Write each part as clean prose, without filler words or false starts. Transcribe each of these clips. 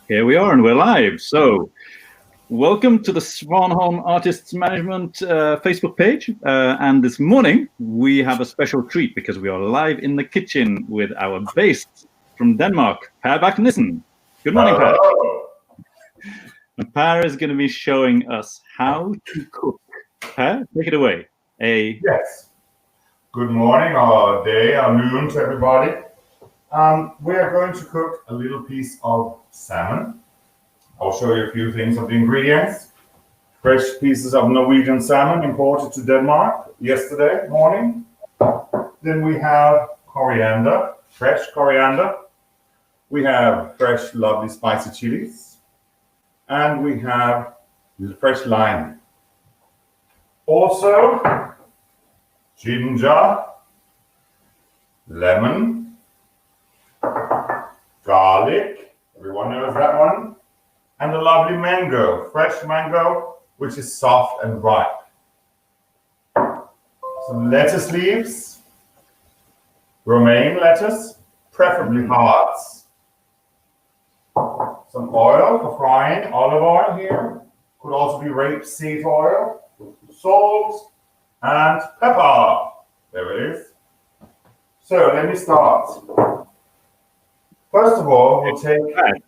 Here we are, and we're live. So, welcome to the Svanholm Artists Management Facebook page. And this morning, we have a special treat because we are live in the kitchen with our bassist from Denmark, Per Bach Nissen. Good morning, Per. And Per is going to be showing us how to cook. Per, take it away. Yes. Good morning, or day, or noon to everybody. We are going to cook a little piece of salmon. I'll show you a few things of the ingredients. Fresh pieces of Norwegian salmon imported to Denmark yesterday morning. Then we have coriander, fresh coriander. We have fresh, lovely, spicy chilies. And we have fresh lime. Also, ginger, lemon, garlic, everyone knows that one, and a lovely mango, fresh mango, which is soft and ripe. Some lettuce leaves, romaine lettuce, preferably hearts. Some oil for frying, olive oil here, could also be rapeseed oil, salt, and pepper. There it is. So let me start. First of all, we'll take...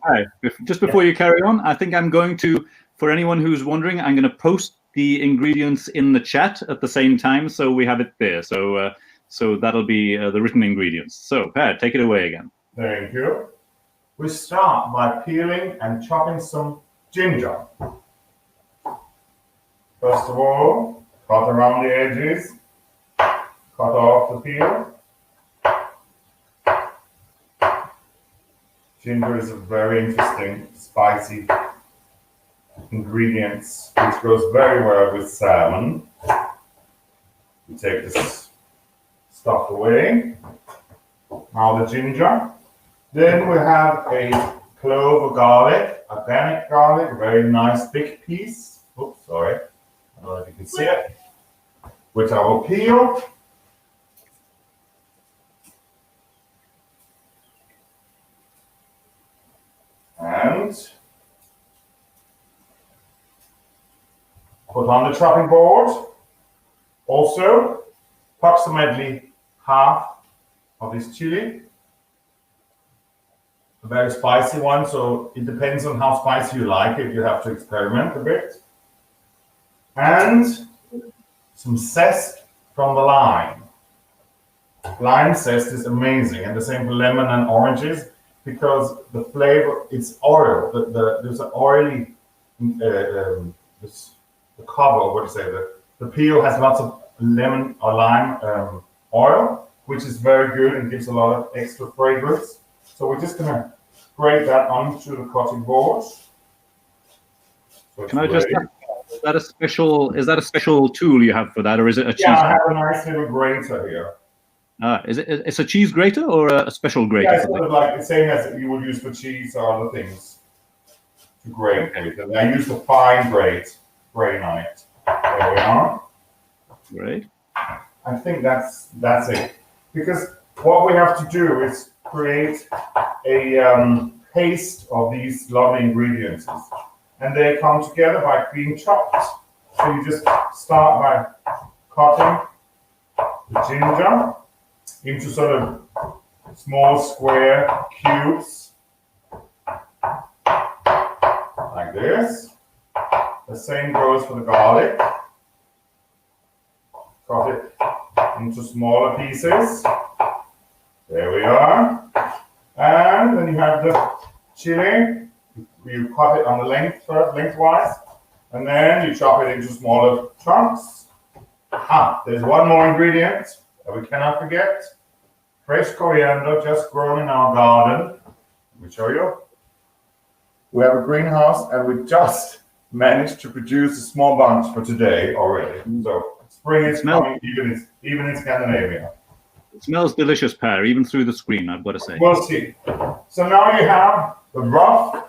Hi. Just before you carry on, I think I'm going to, for anyone who's wondering, I'm going to post the ingredients in the chat at the same time, so we have it there. So that'll be the written ingredients. So, Per, take it away again. Thank you. We start by peeling and chopping some ginger. First of all, cut around the edges, cut off the peel. Ginger is a very interesting, spicy ingredient, which goes very well with salmon. We take this stuff away. Now the ginger. Then we have a clove of garlic, organic garlic, a very nice big piece. Oops, sorry. I don't know if you can see it. Which I will peel. And put on the chopping board. Also, approximately half of this chili. A very spicy one, so it depends on how spicy you like it. You have to experiment a bit. And some zest from the lime. Lime zest is amazing, and the same for lemon and oranges, because the flavor, it's oil. There's an oily, the cover, what do you say? The peel has lots of lemon or lime oil, which is very good and gives a lot of extra fragrance. So we're just gonna grate that onto the cutting board. So can I just ask, is that a special tool you have for that, or is it a cheese? Yeah, I have a nice little grater here. It's a cheese grater or a special grater? Yeah, it's sort of like the same as you would use for cheese or other things to grate with. And I use the fine grate on it. There we are. Great. I think that's it. Because what we have to do is create a paste of these lovely ingredients. And they come together by being chopped. So you just start by cutting the ginger into sort of small square cubes, like this. The same goes for the garlic. Cut it into smaller pieces. There we are. And then you have the chili. You cut it on the length first, lengthwise, and then you chop it into smaller chunks. There's one more ingredient that we cannot forget. Fresh coriander just grown in our garden. Let me show you. We have a greenhouse and we just managed to produce a small bunch for today already. So spring is coming even in Scandinavia. It smells delicious, Per, even through the screen, I've got to say. We'll see. So now you have the rough,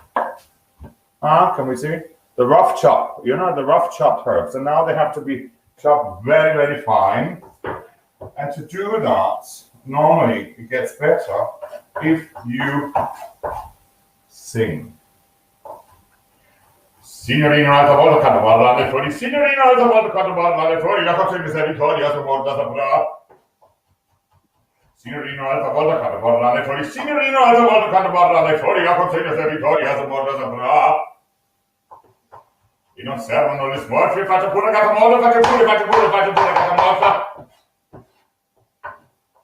can we see? The rough chop, the rough chopped herbs. And now they have to be chopped very, very fine. And to do that, normally it gets better if you sing. Signorino altra volta quando parlare fuori, signorino altra volta quando parlare fuori, la cosa misericórdia su morta saprà. Signorino altra volta quando parlare fuori, signorino altra volta quando parlare fuori, la cosa misericórdia su morta saprà. E non servono le smorfie, faccio pure catamorta, faccio pure catamorta.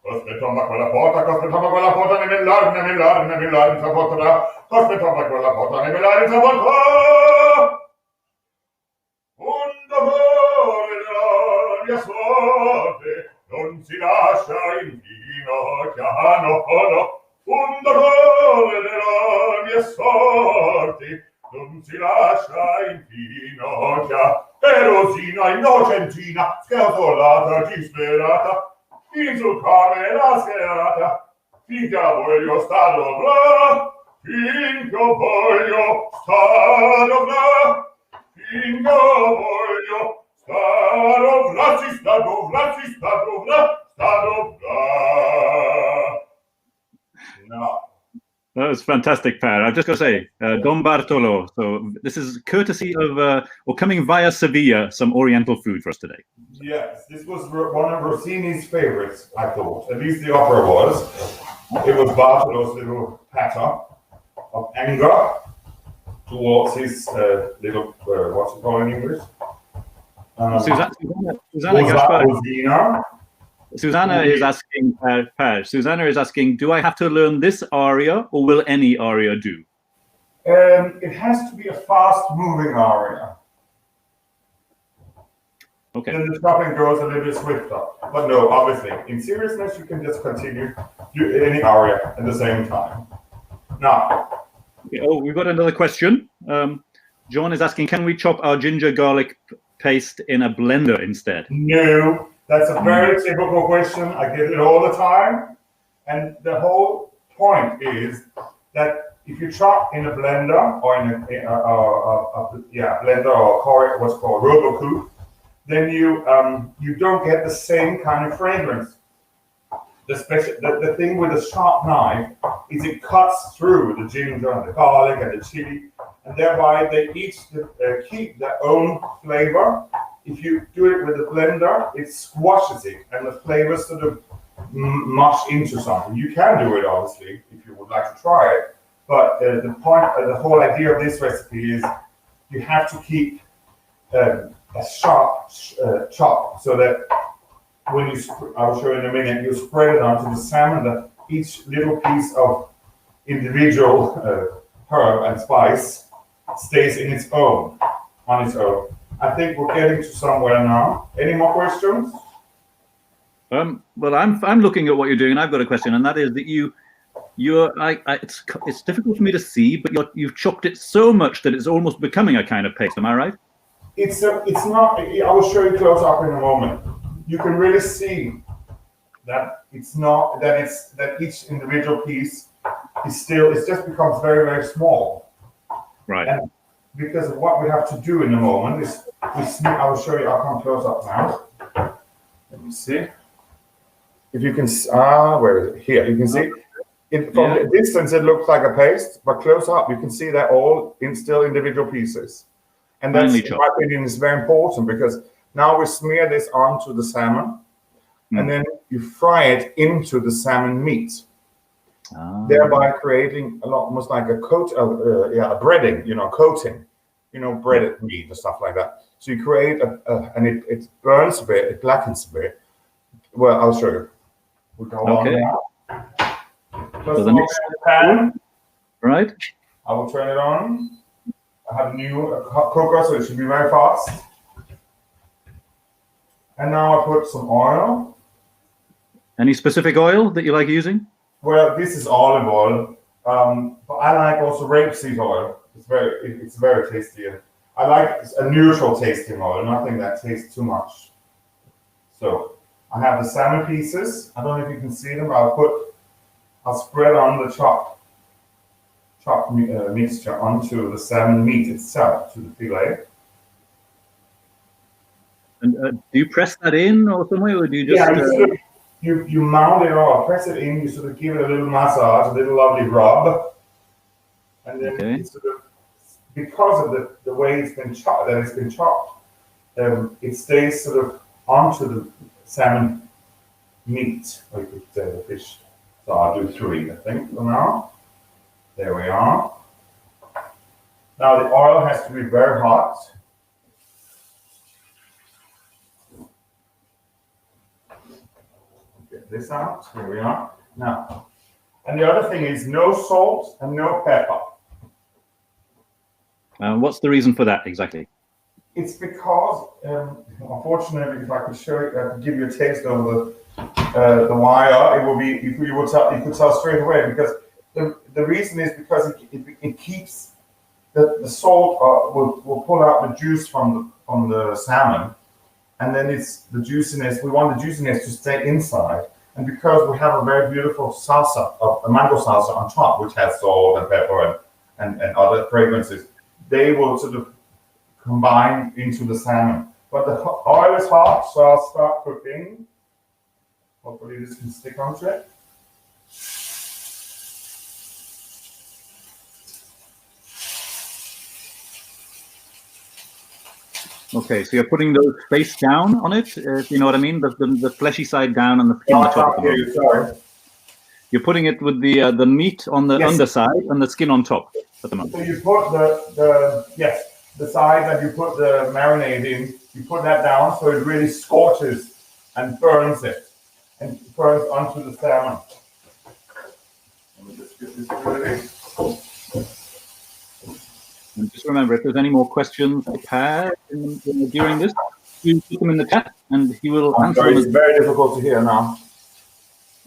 Aspettava quella porta nell'arne, sapoterà. Aspettava quella porta nell'arne, sapoterà. Un dolore della mia sorte non si lascia inginocchiare, no. Un dolore della mia sorte non si lascia inginocchiare. E Rosina innocentina, scasolata, disperata, in sul camera scherata, finché voglio sta dovrà, finché voglio sta dovrà, finché voglio sta dovrà, si sta dovrà. No. That was fantastic, Per. I've just got to say, Don Bartolo. So this is courtesy of, or coming via Sevilla, some Oriental food for us today. Yes, this was one of Rossini's favorites, I thought. At least the opera was. It was Bartolo's little patter of anger towards his little, what's it called in English? Susanna is asking, Per, Susanna is asking, do I have to learn this aria or will any aria do? It has to be a fast-moving aria. Okay. Then the chopping goes a little bit swifter. But no, obviously, in seriousness, you can just continue do any aria at the same time. Now. Okay, oh, we've got another question. John is asking, can we chop our ginger garlic paste in a blender instead? No. That's a very typical question. I get it all the time. And the whole point is that if you chop in a blender or in a blender or what's called robocoup, then you don't get the same kind of fragrance. The thing with a sharp knife is it cuts through the ginger and the garlic and the chili, and thereby they each keep their own flavor. If you do it with a blender, it squashes it, and the flavors sort of mush into something. You can do it, obviously, if you would like to try it. But the whole idea of this recipe is you have to keep a sharp chop, so that when I'll show you in a minute, you spread it onto the salmon, that each little piece of individual herb and spice stays on its own. I think we're getting to somewhere now. Any more questions? Well, I'm looking at what you're doing, and I've got a question, and that is that it's difficult for me to see, but you've chopped it so much that it's almost becoming a kind of paste. Am I right? It's not. I will show you close up in a moment. You can really see that it's not that each individual piece is still. It just becomes very, very small. Right. And because of what we have to do in a moment is I will show you. I'll come close up now. Let me see. If you can, where is it? Here, you can see. From the distance, it looks like a paste, but close up, you can see they're all still individual pieces. And that's, in my opinion, is very important, because now we smear this onto the salmon, and then you fry it into the salmon meat, thereby creating almost like a coat, a breading, coating, breaded meat and stuff like that. So you create and it burns a bit, it blackens a bit. Well, I'll show you. We'll go on now. First of all, the pan. Right. I will turn it on. I have a new cooker, so it should be very fast. And now I put some oil. Any specific oil that you like using? Well, this is olive oil, but I like also rapeseed oil. It's very tasty. I like a neutral tasting oil, nothing that tastes too much. So I have the salmon pieces. I don't know if you can see them. I'll spread on the chopped mixture onto the salmon meat itself, to the fillet. And do you press that in or somewhere, or do you just? You mount it or press it in. You sort of give it a little massage, a little lovely rub, and then it sort of because of the way it's been chopped, it stays sort of onto the salmon meat, or you could say the fish. So I'll do 3, I think, for now. There we are. Now the oil has to be very hot. Get this out. Here we are. Now, and the other thing is no salt and no pepper. What's the reason for that exactly? It's because, unfortunately, if I could show you, I could give you a taste over the wire, it will be, you could tell straight away, because the reason is because it keeps the salt will pull out the juice from the salmon, and then it's the juiciness. We want the juiciness to stay inside, and because we have a very beautiful salsa, a mango salsa on top, which has salt and pepper and other fragrances, they will sort of combine into the salmon. But the oil is hot, so I'll start cooking. Hopefully this can stick onto it. Okay, so you're putting those face down on it, if you know what I mean? The fleshy side down and the skin on the top. Sorry. You're putting it with the meat on the underside and the skin on top at the moment. So you put the side that you put the marinade in, you put that down so it really scorches and burns it, and burns onto the salmon. Let me just get this ready. And just remember, if there's any more questions for Per during this, you put them in the chat and he will answer them. It's very difficult to hear now.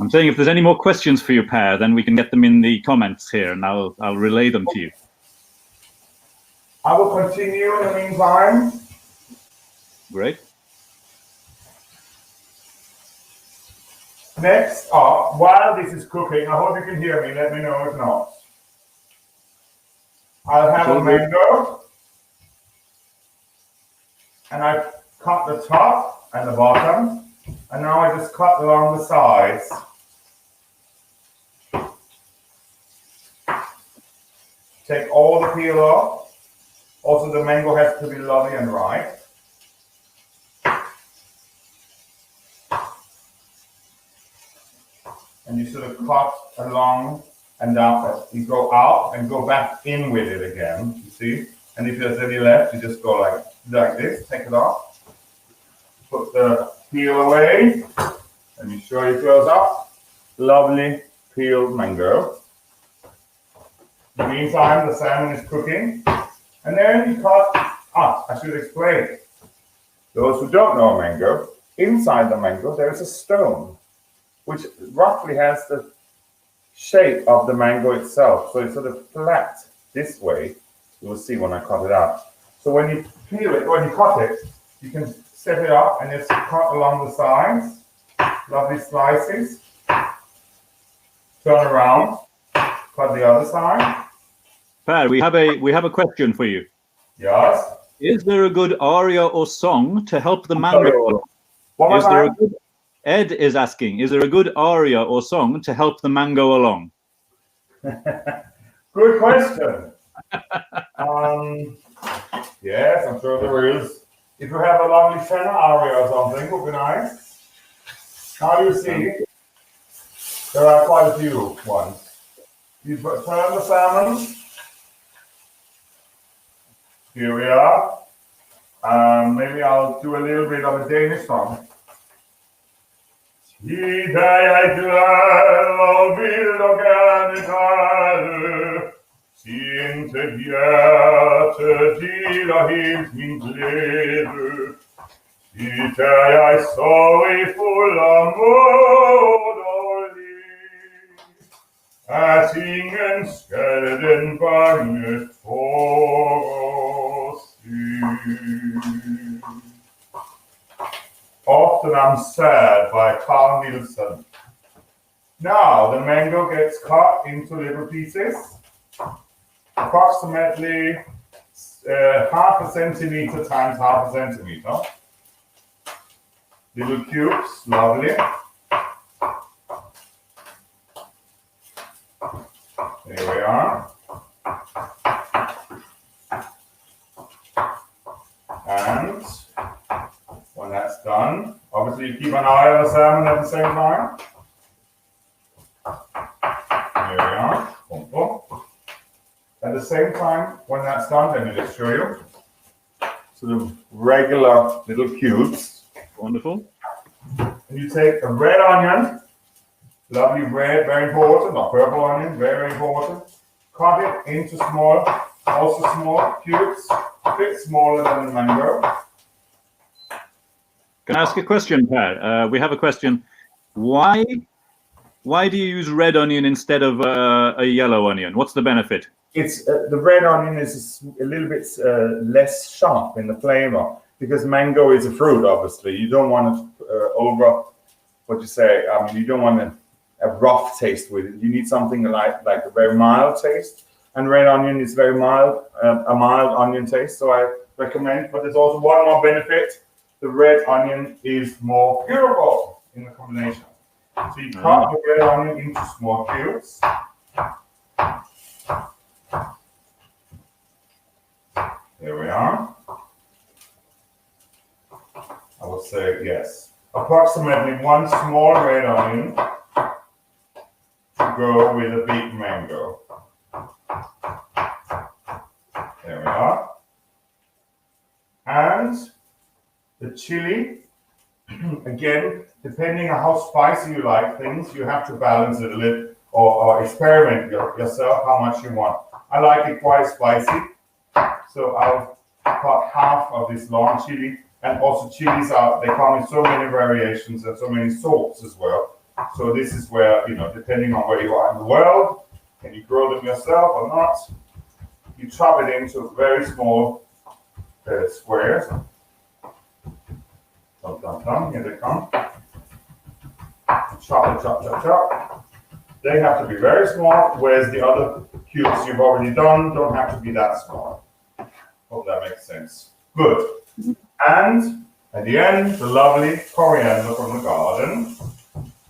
I'm saying if there's any more questions for you, Per, then we can get them in the comments here and I'll relay them to you. I will continue in the meantime. Great. Next up, while this is cooking, I hope you can hear me, let me know if not. I'll have a mango, and I cut the top and the bottom, and now I just cut along the sides. Take all the peel off. Also, the mango has to be lovely and ripe. And you sort of cut along and down. You go out and go back in with it again, you see? And if there's any left, you just go like this, take it off. Put the peel away. Let me show you close up. Lovely peeled mango. In the meantime, the salmon is cooking. And then you cut, I should explain. Those who don't know mango, inside the mango there is a stone, which roughly has the shape of the mango itself. So it's sort of flat this way. You will see when I cut it out. So when you peel it, when you cut it, you can set it up and just cut along the sides. Lovely slices. Turn around, cut the other side. Per, we have a question for you. Yes. Is there a good aria or song to help the mango? Ed is asking, is there a good aria or song to help the mango along? Good question. Yes, I'm sure there is. If you have a lovely tenor aria or something, would be nice. Now you see, there are quite a few ones. You turn the salmon. Here we are. Maybe I'll do a little bit of a Danish song. I dag jeg glad og vil og gerne tale, intet hjerte deler helt min glæde. I jeg sorgfuld og moderlig, at ingen skal den bange tårer se. Often I'm Sad by Per Nissen. Now the mango gets cut into little pieces, approximately half a centimeter times half a centimeter. Little cubes, lovely. There we are. that's done, obviously you keep an eye on the salmon at the same time. Here we are. Boom, boom. At the same time, when that's done, let me just show you. Sort of regular little cubes. Wonderful. And you take a red onion, lovely red, very important, not purple onion, very important. Cut it into small, also small cubes, a bit smaller than the mango. Can I ask a question, Per? We have a question. Why do you use red onion instead of a yellow onion? What's the benefit? It's the red onion is a little bit less sharp in the flavor because mango is a fruit. Obviously, you don't want to you don't want a rough taste with it. You need something like a very mild taste. And red onion is very mild, a mild onion taste. So I recommend. But there's also one more benefit. The red onion is more purable in the combination. So you cut the red onion into small cubes. There we are. I would say yes. Approximately one small red onion to go with a big mango. There we are. And the chili, again, depending on how spicy you like things, you have to balance it a little or experiment yourself how much you want. I like it quite spicy. So I'll cut half of this long chili, and also chilies they come in so many variations and so many sorts as well. So this is where, depending on where you are in the world, can you grow them yourself or not? You chop it into very small squares. Here they come. Chop, chop, chop, chop. They have to be very small, whereas the other cubes you've already done don't have to be that small. Hope that makes sense. Good. And at the end, the lovely coriander from the garden.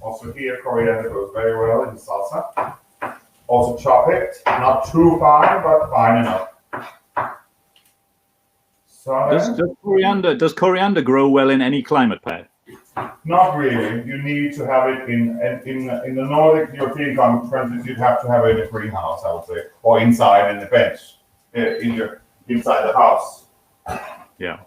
Also here, coriander goes very well in salsa. Also chop it, not too fine, but fine enough. So does coriander grow well in any climate, Per? Not really. You need to have it in the Nordic European countries. You'd have to have it in a greenhouse, I would say, or inside in the bench, inside the house. Yeah.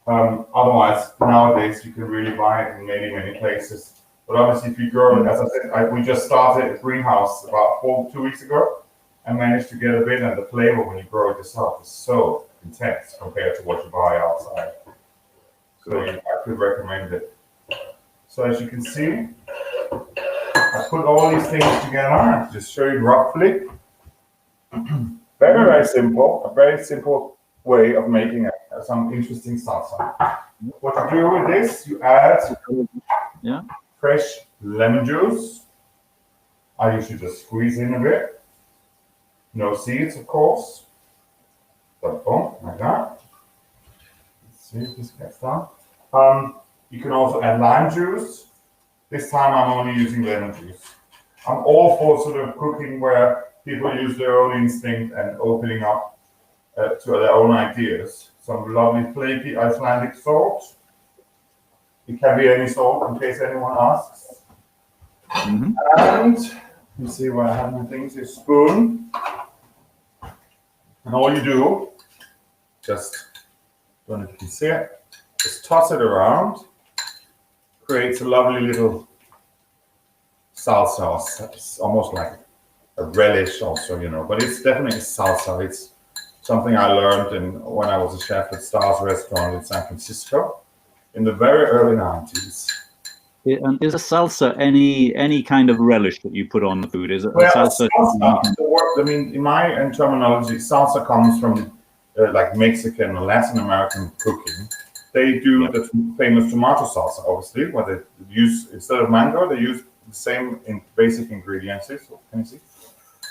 Otherwise, nowadays you can really buy it in many places. But obviously, if you grow, as I said, we just started a greenhouse about 2 weeks ago, and managed to get a bit. And the flavor when you grow it yourself is so intense compared to what you buy outside. So I could recommend it. So as you can see, I put all these things together. Just show you roughly. Very simple. A very simple way of making some interesting salsa. What you do with this, you add fresh lemon juice. I usually just squeeze in a bit. No seeds, of course. So boom, like that. Let's see if this gets done. You can also add lime juice. This time I'm only using lemon juice. I'm all for sort of cooking where people use their own instinct and opening up to their own ideas. Some lovely flaky Icelandic salt. It can be any salt in case anyone asks. Mm-hmm. And you see where I have my things, a spoon. And all you do, just, don't know if you can see it, just toss it around. Creates a lovely little salsa. It's almost like a relish also, but it's definitely salsa. It's something I learned when I was a chef at Star's restaurant in San Francisco in the very early 90s. And is a salsa any kind of relish that you put on the food? Is it salsa? In my terminology, salsa comes from like Mexican or Latin American cooking. They do the famous tomato salsa, obviously, where they use, instead of mango, they use the same basic ingredients. Can you see?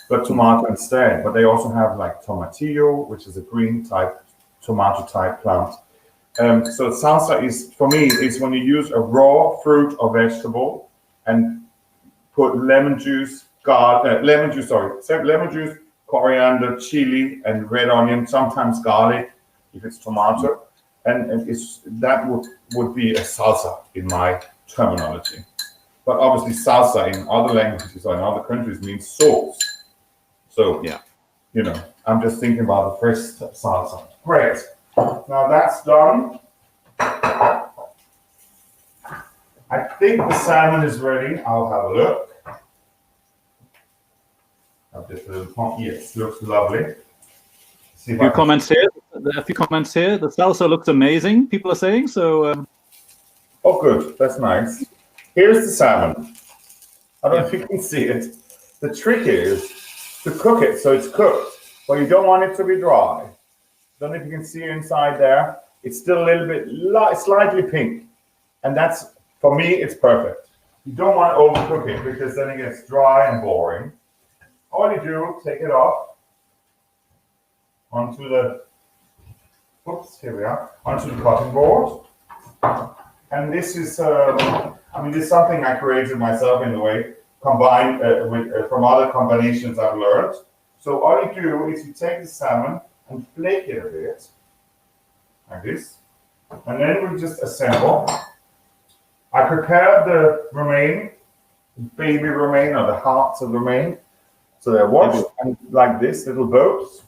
But tomato instead. But they also have like tomatillo, which is a green type, tomato type plant. So salsa is, for me, is when you use a raw fruit or vegetable and put lemon juice, coriander, chili, and red onion, sometimes garlic if it's tomato. and that would be a salsa in my terminology. But obviously, salsa in other languages or in other countries means sauce. So yeah, I'm just thinking about the first salsa. Great. Now that's done. I think the salmon is ready. I'll have a look. I've just a little pump. Yes, looks lovely. See a few comments here. The salsa looks amazing. People are saying so. Oh, good. That's nice. Here's the salmon. I don't know if you can see it. The trick is to cook it so it's cooked, but you don't want it to be dry. Don't know if you can see inside there. It's still a little bit slightly pink, and that's, for me, it's perfect. You don't want to overcook it because then it gets dry and boring. All you do, take it off onto the, here we are, onto the cutting board. And this is, this is something I created myself in a way, combined from other combinations I've learned. So all you do is you take the salmon and flake it a bit, like this. And then we just assemble. I prepared the romaine, baby romaine, or the hearts of romaine. So they're washed and like this, little boats.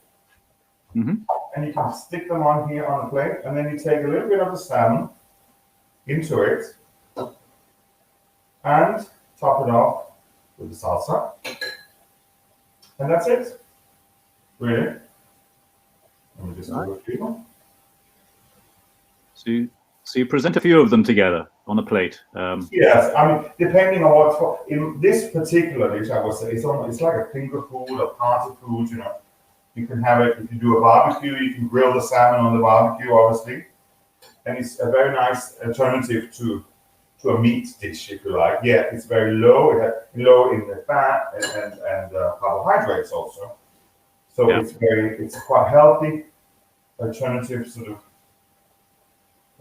Mm-hmm. And you can stick them on here on the plate. And then you take a little bit of the salmon into it and top it off with the salsa. And that's it. Really. Let me just do a few. So you present a few of them together on a plate. Yes, depending on what's for. In this particular dish, I would say it's like a finger food, a party food. You can have it if you do a barbecue. You can grill the salmon on the barbecue, obviously, and it's a very nice alternative to a meat dish, if you like. Yeah, it's very low. Low in the fat and carbohydrates also. So it's quite healthy alternative, sort of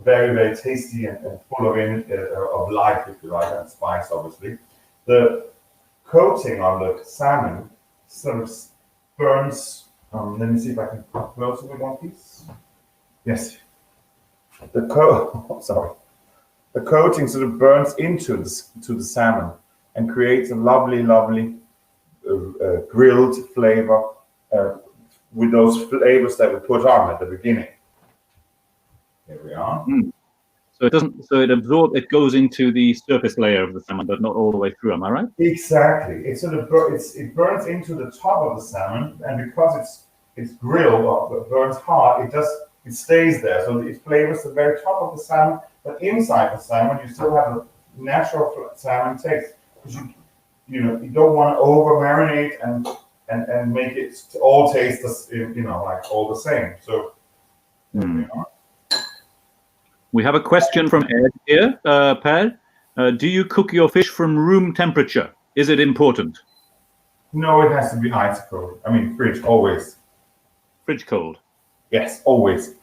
very, very tasty and full of life, if you like, and spice, obviously. The coating on the salmon sort of burns. Let me see if I can come closer with one piece. Yes. The coating sort of burns into the salmon and creates a lovely, lovely grilled flavor with those flavors that we put on at the beginning. Here we are. So it doesn't. So it absorbs. It goes into the surface layer of the salmon, but not all the way through. Am I right? Exactly. It sort of it burns into the top of the salmon, and because it's grilled or burns hard, it stays there. So it flavors the very top of the salmon, but inside the salmon you still have a natural salmon taste, because you don't want to over marinate and make it all taste like all the same. So. We have a question from Ed here, Per. Do you cook your fish from room temperature? Is it important? No, it has to be ice cold. Fridge, always. Fridge cold? Yes, always.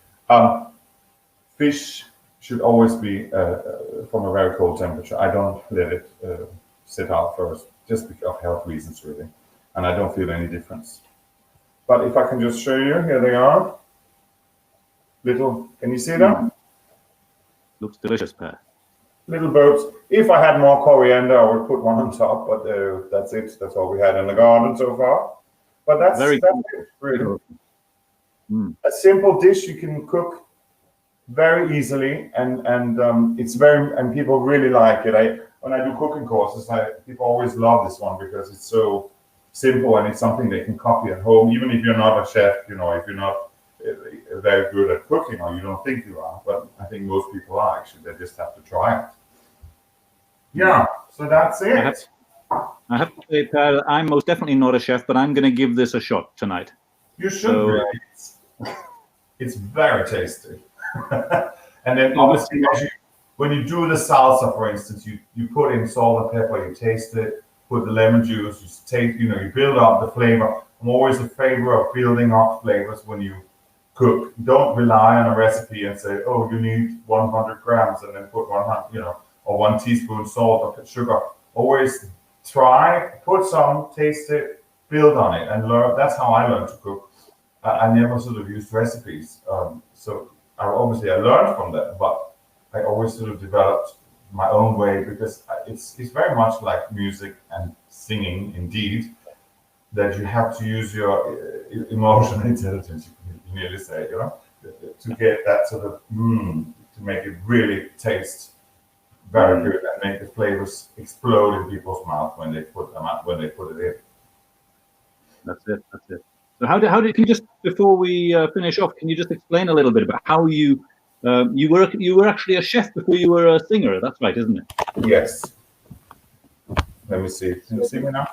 Fish should always be from a very cold temperature. I don't let it sit out first, just because of health reasons, really. And I don't feel any difference. But if I can just show you, here they are. Can you see them? Looks delicious, Per. Little boats. If I had more coriander, I would put one on top, but that's it. That's all we had in the garden so far. But that's it, really. A simple dish you can cook very easily, and people really like it. When I do cooking courses, people always love this one because it's so simple and it's something they can copy at home, even if you're not a chef. If you're not very good at cooking, or you don't think you are, but I think most people are actually. They just have to try it. Yeah, so that's it. I have to say, Per, I'm most definitely not a chef, but I'm going to give this a shot tonight. You should. It's very tasty. And then obviously, when you do the salsa, for instance, you put in salt and pepper, you taste it, put the lemon juice, you taste, you build up the flavor. I'm always in favor of building up flavors when you cook. Don't rely on a recipe and say, oh, you need 100 grams and then put 100, or 1 teaspoon salt or sugar. Always try, put some, taste it, build on it, and learn. That's how I learned to cook. I never sort of used recipes. So obviously I learned from that, but I always sort of developed my own way because it's very much like music and singing, indeed, that you have to use your emotional intelligence. You nearly say, you know, to get that sort of to make it really taste very good and make the flavors explode in people's mouth when they put them up, when they put it in. That's it. So how did can you just, before we finish off, can you just explain a little bit about how you you were actually a chef before you were a singer? That's right, isn't it? Yes. Let me see. Can you see me now?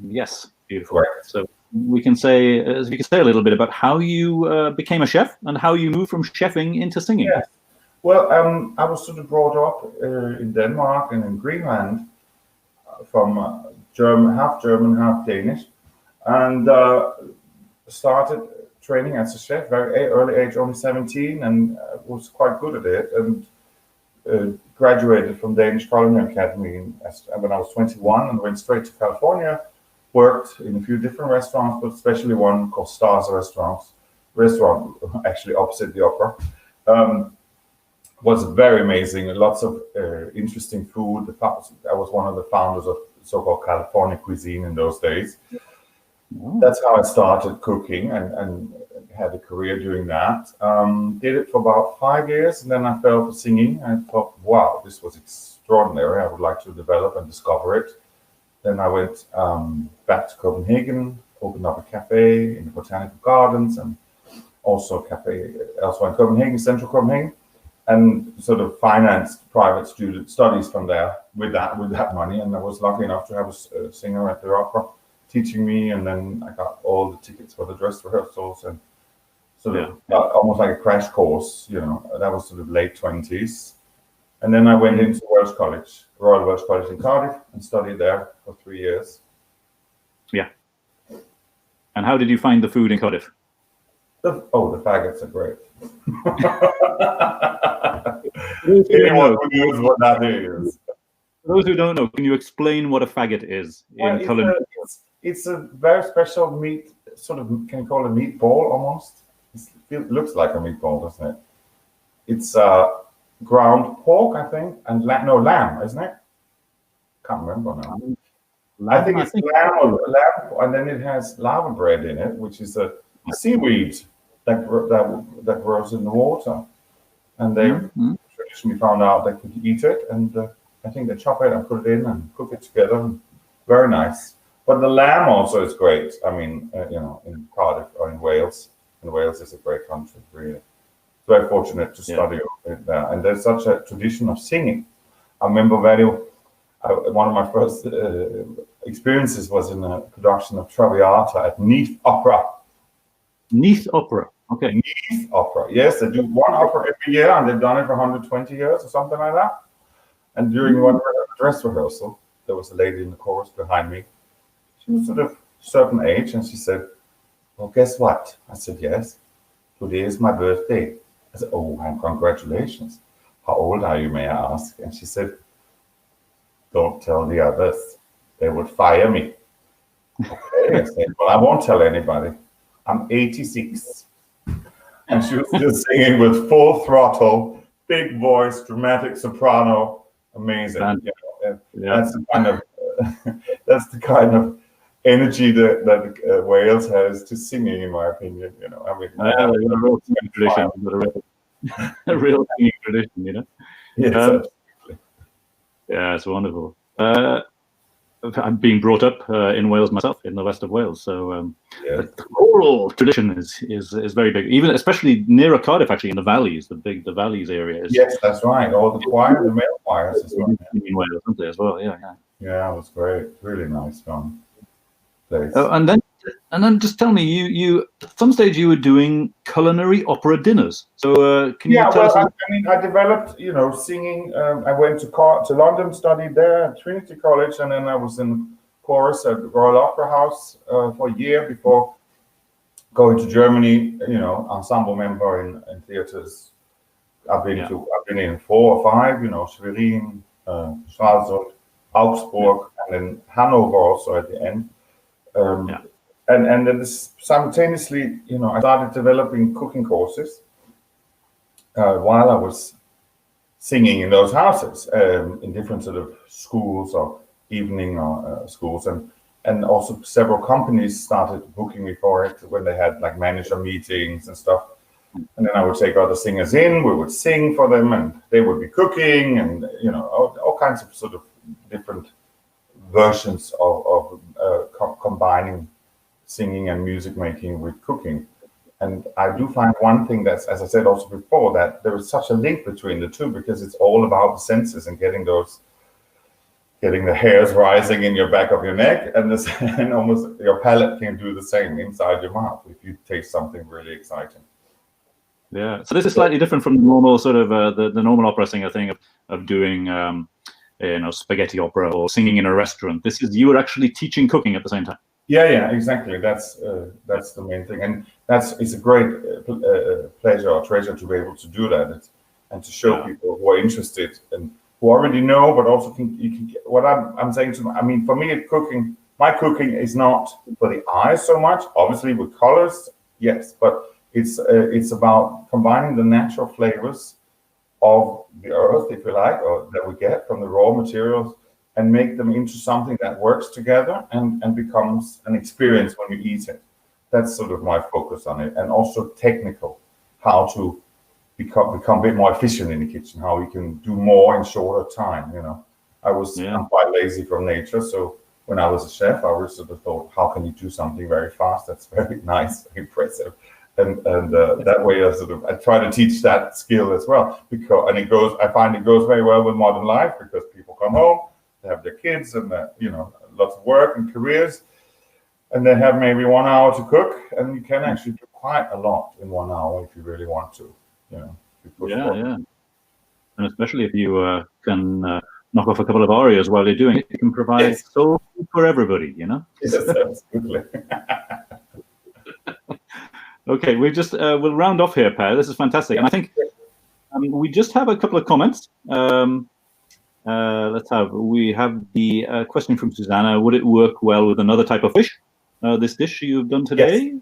Yes, beautiful. Right. So we can say, as you can say a little bit about how you became a chef and how you moved from chefing into singing. Yes. Well, I was sort of brought up in Denmark and in Greenland from half German, half Danish, and started training as a chef very early age, only 17, and was quite good at it. And graduated from Danish Culinary Academy when I was 21, and went straight to California. Worked in a few different restaurants, but especially one called Stars Restaurant, actually opposite the opera. Was very amazing. Lots of interesting food. I was one of the founders of so-called California cuisine in those days. Oh. That's how I started cooking and had a career doing that. Did it for about 5 years, and then I fell for singing. I thought, wow, this was extraordinary. I would like to develop and discover it. Then I went back to Copenhagen, opened up a cafe in the Botanical Gardens, and also a cafe elsewhere in Copenhagen, central Copenhagen, and sort of financed private student studies from there with that money. And I was lucky enough to have a singer at the opera teaching me, and then I got all the tickets for the dress rehearsals and sort of almost like a crash course, you know. That was sort of late 20s. And then I went into Welsh College, Royal Welsh College in Cardiff, and studied there for 3 years. Yeah. And how did you find the food in Cardiff? The faggots are great. Anyone who knows what that is? For those who don't know, can you explain what a faggot is in culinary? It's a very special meat, sort of, can you call it a meatball almost? It looks like a meatball, doesn't it? It's ground pork, I think, and lamb, isn't it? Can't remember now. I think it's lamb, and then it has lava bread in it, which is a seaweed that grows in the water. And they traditionally found out they could eat it, and I think they chop it and put it in and cook it together. Very nice. But the lamb also is great. I mean, you know, in Cardiff or in Wales. And Wales is a great country, really. Very fortunate to study there. And there's such a tradition of singing. I remember one of my first experiences was in a production of Traviata at Neath Opera. Neath Opera, okay. Neath Opera, yes. They do one opera every year, and they've done it for 120 years or something like that. And during one dress rehearsal, there was a lady in the chorus behind me. She was sort of a certain age, and she said, well, guess what? I said, yes. Today is my birthday. I said, oh, and congratulations. How old are you, may I ask? And she said, don't tell the others. They would fire me. Okay, I said, well, I won't tell anybody. I'm 86. And she was just singing with full throttle, big voice, dramatic soprano. Amazing. You know, that's the kind of energy that Wales has to singing, in my opinion. You know, I mean, a real singing tradition, a real singing tradition, you know. Yes, absolutely. Yeah, it's wonderful. I'm being brought up in Wales myself, in the west of Wales, so the choral tradition is very big, even especially near Cardiff, actually, in the valleys, the valleys area. Yes, that's right. All the choir, the male choirs as well. In Wales, aren't they, as well? Yeah. Yeah, it was great. Really nice fun. And then just tell me, you at some stage you were doing culinary opera dinners. So can you tell us? I mean, I developed, you know, singing. I went to London, studied there at Trinity College, and then I was in chorus at the Royal Opera House for a year before going to Germany. You know, ensemble member in theaters. I've been in 4 or 5. You know, Schwerin, Stralsund, Augsburg, and then Hanover also at the end. And then simultaneously, you know, I started developing cooking courses. while I was singing in those houses, in different sort of schools or evening schools, and also several companies started booking me for it when they had like manager meetings and stuff. And then I would take other singers in, we would sing for them, and they would be cooking, and all kinds of sort of different versions of combining singing and music making with cooking. And I do find one thing that's, as I said also before, that there is such a link between the two, because it's all about the senses and getting the hairs rising in your back of your neck, and almost your palate can do the same inside your mouth if you taste something really exciting. Yeah. So this is slightly different from the normal sort of the normal opera singer thing of doing spaghetti opera or singing in a restaurant. This is, you were actually teaching cooking at the same time. Yeah, exactly. That's the main thing, and it's a great pleasure or treasure to be able to do that, and to show people who are interested and who already know, but also you can get what I'm saying to them. I mean, for me, my cooking is not for the eyes so much. Obviously, with colors, yes, but it's about combining the natural flavors of the earth, if you like, or that we get from the raw materials, and make them into something that works together and becomes an experience when you eat it. That's sort of my focus on it, and also technical, how to become a bit more efficient in the kitchen, how we can do more in shorter time. I'm quite lazy from nature, so when I was a chef, I always sort of thought, how can you do something very fast that's very nice, very impressive, and that way I try to teach that skill as well, I find it goes very well with modern life, because people come home, they have their kids and lots of work and careers, and they have maybe 1 hour to cook, and you can actually do quite a lot in 1 hour if you really want to. And especially if you can knock off a couple of arias while you're doing it, you can provide soul food for everybody. Yes, absolutely. Okay, we'll round off here, Per. This is fantastic, and I think we just have a couple of comments. We have the question from Susanna. Would it work well with another type of fish? This dish you've done today? Yes.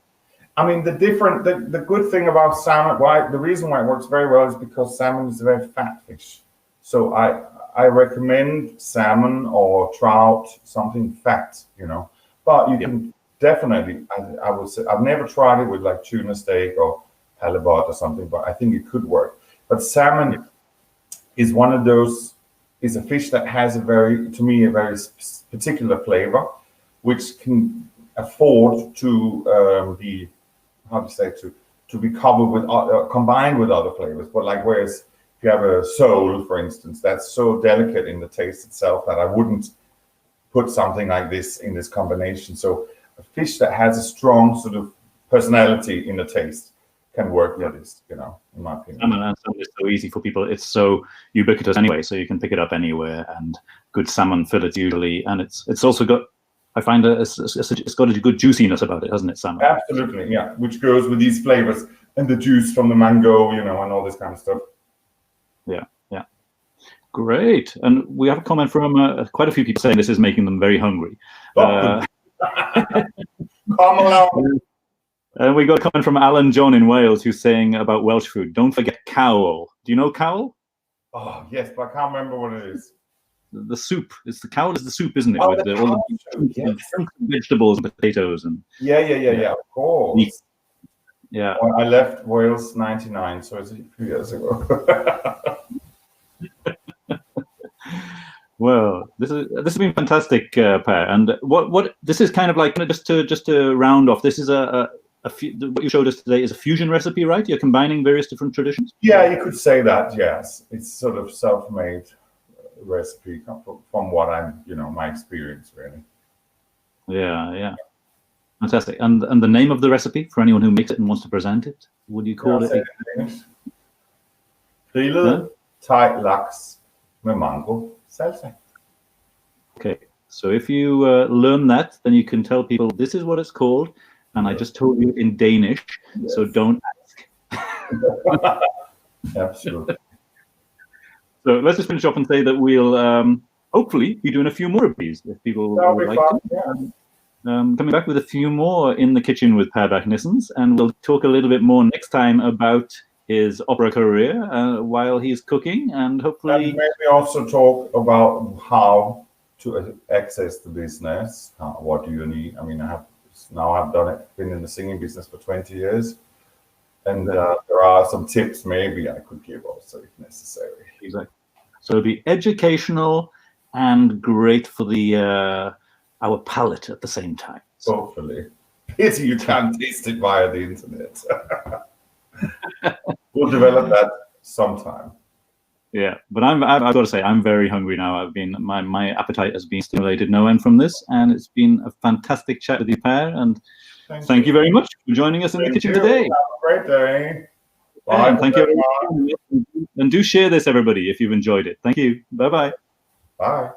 I mean, the good thing about salmon, the reason why it works very well is because salmon is a very fat fish. So I recommend salmon or trout, something fat, But you can definitely, I would say, I've never tried it with like tuna steak or halibut or something, but I think it could work. But salmon is one of those. Is a fish that has a very particular flavor, which can afford to be, to be covered with combined with other flavors. But like, whereas if you have a sole, for instance, that's so delicate in the taste itself that I wouldn't put something like this in this combination. So a fish that has a strong sort of personality in the taste can work with this, in my opinion. Salmon is so easy for people. It's so ubiquitous anyway, so you can pick it up anywhere. And good salmon fillets usually, and it's also got, I find it's got a good juiciness about it, hasn't it, salmon? Absolutely, yeah. Which goes with these flavors and the juice from the mango, and all this kind of stuff. Yeah. Great. And we have a comment from quite a few people saying this is making them very hungry. Come along. And we got a comment from Alan John in Wales, who's saying about Welsh food, don't forget cowl. Do you know cowl? Oh, yes, but I can't remember what it is. The soup. The cowl is the soup, isn't it? Oh, with all the vegetables and potatoes. And yeah, of course. Yeah. Well, I left Wales '99, so it's a few years ago. Well, this has been fantastic, Per. And what this is kind of like, just to round off, this is what you showed us today is a fusion recipe, right? You're combining various different traditions? Yeah, you could say that, yes. It's sort of self-made recipe from what I'm, my experience, really. Yeah. Fantastic. And the name of the recipe, for anyone who makes it and wants to present it, would you call it? Grilled Thai laks med mango salsa. Okay, so if you learn that, then you can tell people this is what it's called. And I just told you in Danish, so don't ask. Absolutely. So let's just finish off and say that we'll hopefully be doing a few more of these if people would like to. Yeah. Coming back with a few more in the kitchen with Per Bach Nissens, and we'll talk a little bit more next time about his opera career while he's cooking, and hopefully And maybe also talk about how to access the business. What do you need? I mean, I've done it, been in the singing business for 20 years, and there are some tips maybe I could give also if necessary. exactly. So it'll be educational and great for the our palate at the same time. So. Hopefully, pity you can't taste it via the internet. We'll develop that sometime. Yeah, but I've got to say, I'm very hungry now. My appetite has been stimulated no end from this, and it's been a fantastic chat with you, Per. And thank you very much for joining us in the kitchen today. Have a great day. Bye. And thank you, and do share this, everybody, if you've enjoyed it. Thank you. Bye-bye. Bye.